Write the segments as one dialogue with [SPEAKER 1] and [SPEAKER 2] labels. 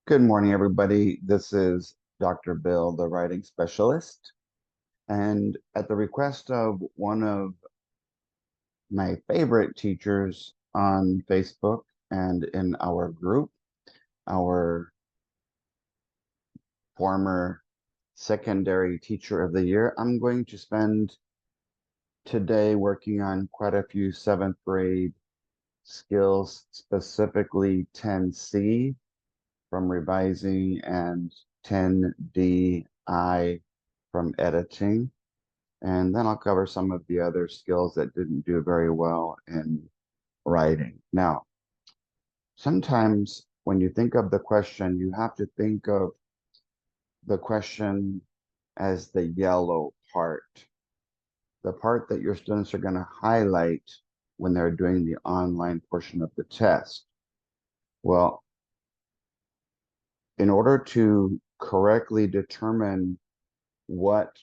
[SPEAKER 1] Good morning, everybody. This is Dr. Bill, the writing specialist. And at the request of one of my favorite teachers on Facebook and in our group, our former secondary teacher of the year, I'm going to spend today working on quite a few seventh grade skills, specifically 10C from revising and 10DI from editing. And then I'll cover some of the other skills that didn't do very well in writing. Now, sometimes when you think of the question, you have to think of the question as the yellow part, the part that your students are going to highlight when they're doing the online portion of the test. Well, in order to correctly determine what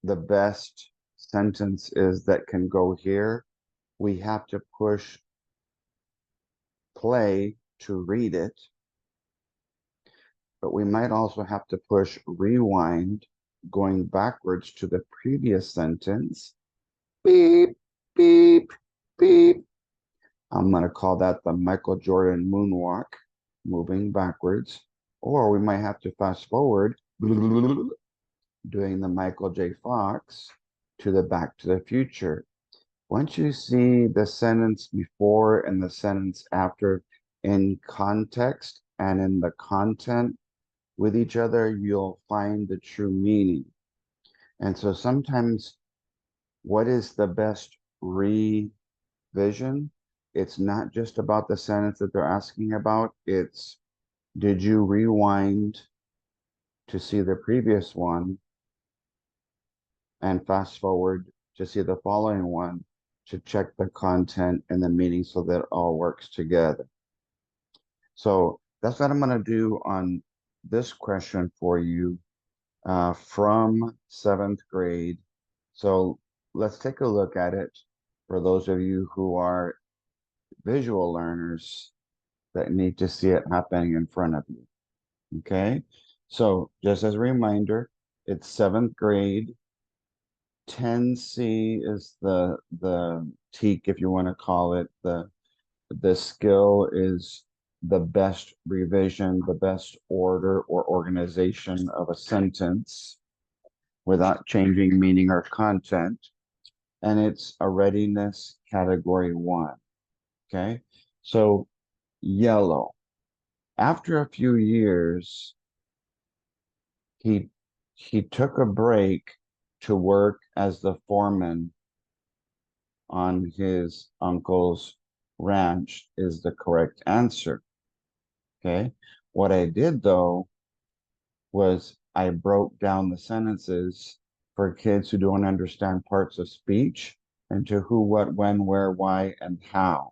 [SPEAKER 1] the best sentence is that can go here, we have to push play to read it, but we might also have to push rewind going backwards to the previous sentence. Beep, beep, beep. I'm going to call that the Michael Jordan moonwalk, moving backwards. Or we might have to fast forward, doing the Michael J. Fox to the Back to the Future. Once you see the sentence before and the sentence after in context and in the content with each other, you'll find the true meaning. And so sometimes what is the best revision? It's not just about the sentence that they're asking about. It's, did you rewind to see the previous one and fast forward to see the following one to check the content and the meaning so that it all works together? So that's what I'm going to do on this question for you from seventh grade. So let's take a look at it for those of you who are visual learners that need to see it happening in front of you. Okay, so just as a reminder, it's seventh grade. 10C is the TEK, if you want to call it. The skill is the best revision, the best order or organization of a sentence without changing meaning or content. And it's a readiness category 1. Okay, so yellow. After a few years, he took a break to work as the foreman on his uncle's ranch is the correct answer. Okay. What I did though was I broke down the sentences for kids who don't understand parts of speech into who, what, when, where, why, and how.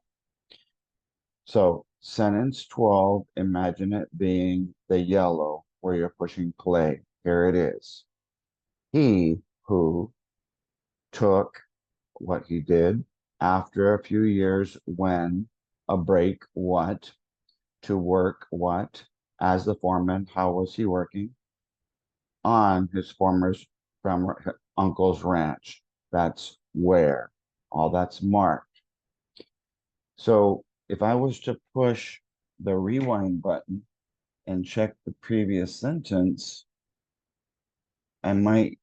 [SPEAKER 1] So sentence 12, imagine it being the yellow where you're pushing play. Here it is. He who took what he did after a few years when a break what to work what as the foreman. How was he working? On his from uncle's ranch. That's where. All that's marked. So if I was to push the rewind button and check the previous sentence, I might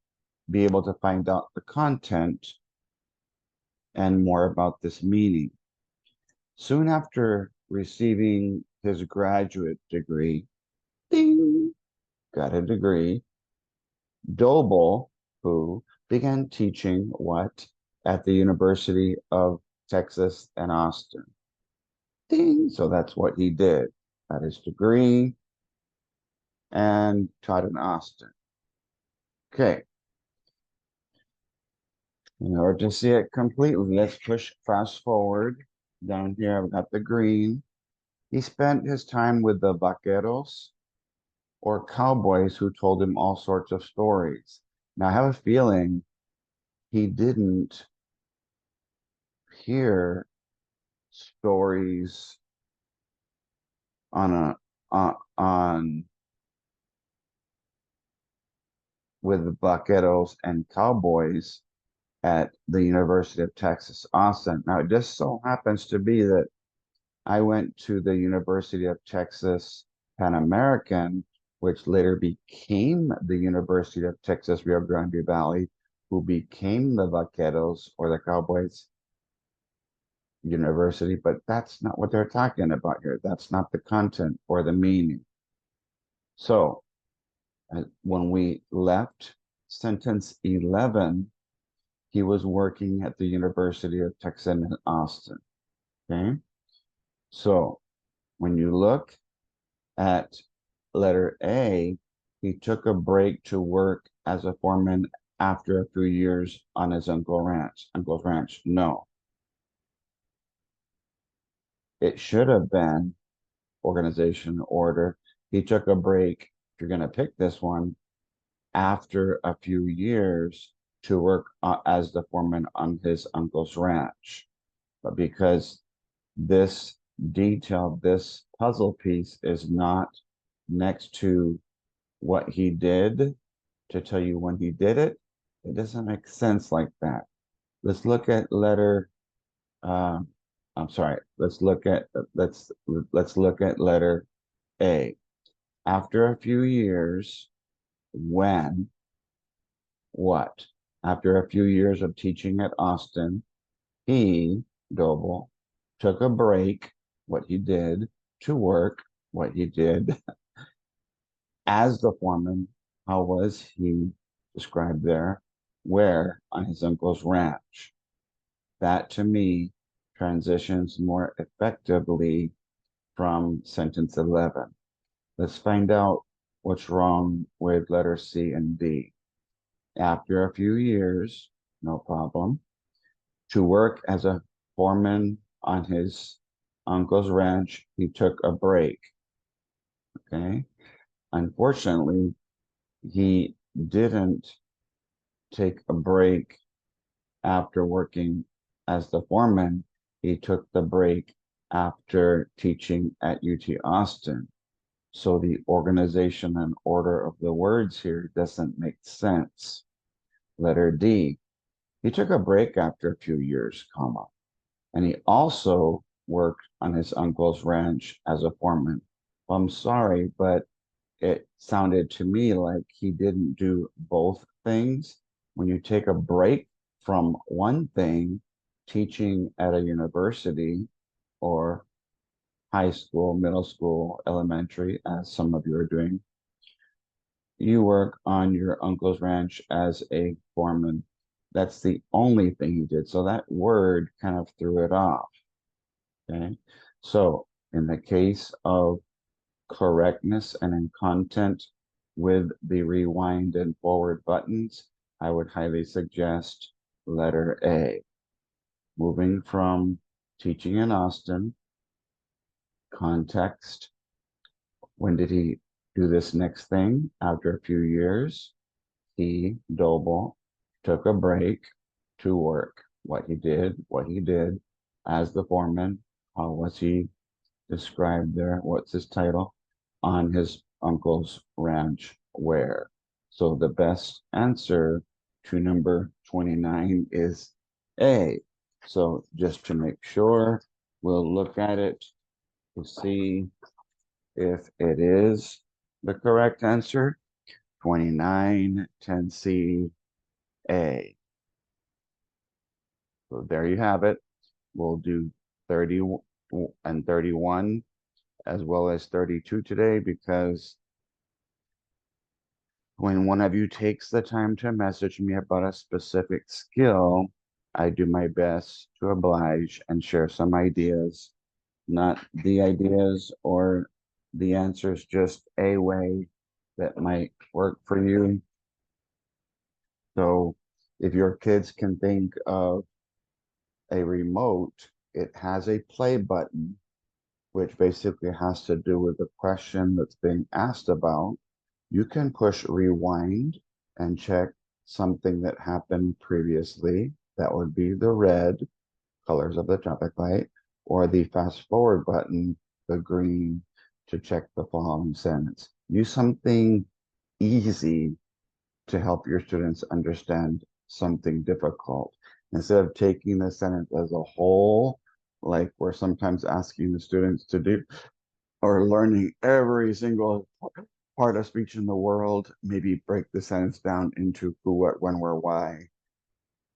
[SPEAKER 1] be able to find out the content and more about this meaning. Soon after receiving his graduate degree, ding, got a degree, Doble, who began teaching what at the University of Texas in Austin. Ding, so that's what he did. Got his degree and taught in Austin. Okay. In order to see it completely, let's push fast forward. Down here, I've got the green. He spent his time with the vaqueros or cowboys who told him all sorts of stories. Now, I have a feeling he didn't hear stories on a on with vaqueros and cowboys at the University of Texas, Austin. Now, it just so happens to be that I went to the University of Texas Pan American, which later became the University of Texas Rio Grande Valley, who became the Vaqueros or the Cowboys University, but that's not what they're talking about here. That's not the content or the meaning. So when we left sentence 11, he was working at the University of Texas in Austin. Okay. So when you look at letter A, he took a break to work as a foreman after a few years on his uncle's ranch. No, it should have been organization order. He took a break, if you're going to pick this one, after a few years to work as the foreman on his uncle's ranch. But because this detail, this puzzle piece is not next to what he did to tell you when he did it, it doesn't make sense like that. Let's look at letter. I'm sorry. Let's look at letter A. After a few years, when what? After a few years of teaching at Austin, he, Doble, took a break, what he did, to work, what he did, as the foreman. How was he described there? Where? On his uncle's ranch. That to me transitions more effectively from sentence 11. Let's find out what's wrong with letter C and D. After a few years, no problem, to work as a foreman on his uncle's ranch, he took a break. Okay. Unfortunately, he didn't take a break after working as the foreman. He took the break after teaching at UT Austin. So the organization and order of the words here doesn't make sense. Letter D, he took a break after a few years, comma, and he also worked on his uncle's ranch as a foreman. Well, I'm sorry, but it sounded to me like he didn't do both things. When you take a break from one thing, teaching at a university or high school, middle school, elementary, as some of you are doing, you work on your uncle's ranch as a foreman. That's the only thing he did. So that word kind of threw it off. Okay. So in the case of correctness and in content with the rewind and forward buttons, I would highly suggest letter A. Moving from teaching in Austin, context. When did he do this next thing? After a few years, he, Doble, took a break to work. What he did as the foreman. How was he described there? What's his title? On his uncle's ranch. Where? So the best answer to number 29 is A. So just to make sure, we'll look at it to see if it is the correct answer. 29, 10C, A. So there you have it. We'll do 30 and 31 as well as 32 today, because when one of you takes the time to message me about a specific skill, I do my best to oblige and share some ideas, not the ideas or the answers, just a way that might work for you. So if your kids can think of a remote, it has a play button, which basically has to do with the question that's being asked about. You can push rewind and check something that happened previously. That would be the red, colors of the traffic light, or the fast forward button, the green, to check the following sentence. Use something easy to help your students understand something difficult. Instead of taking the sentence as a whole, like we're sometimes asking the students to do, or learning every single part of speech in the world, maybe break the sentence down into who, what, when, where, why,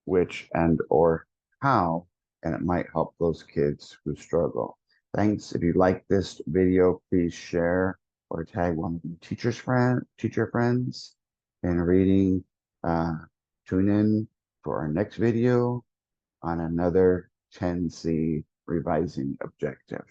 [SPEAKER 1] which, and, or how, and it might help those kids who struggle. Thanks. If you like this video, please share or tag one of your teacher friends in reading. Tune in for our next video on another 10C revising objective.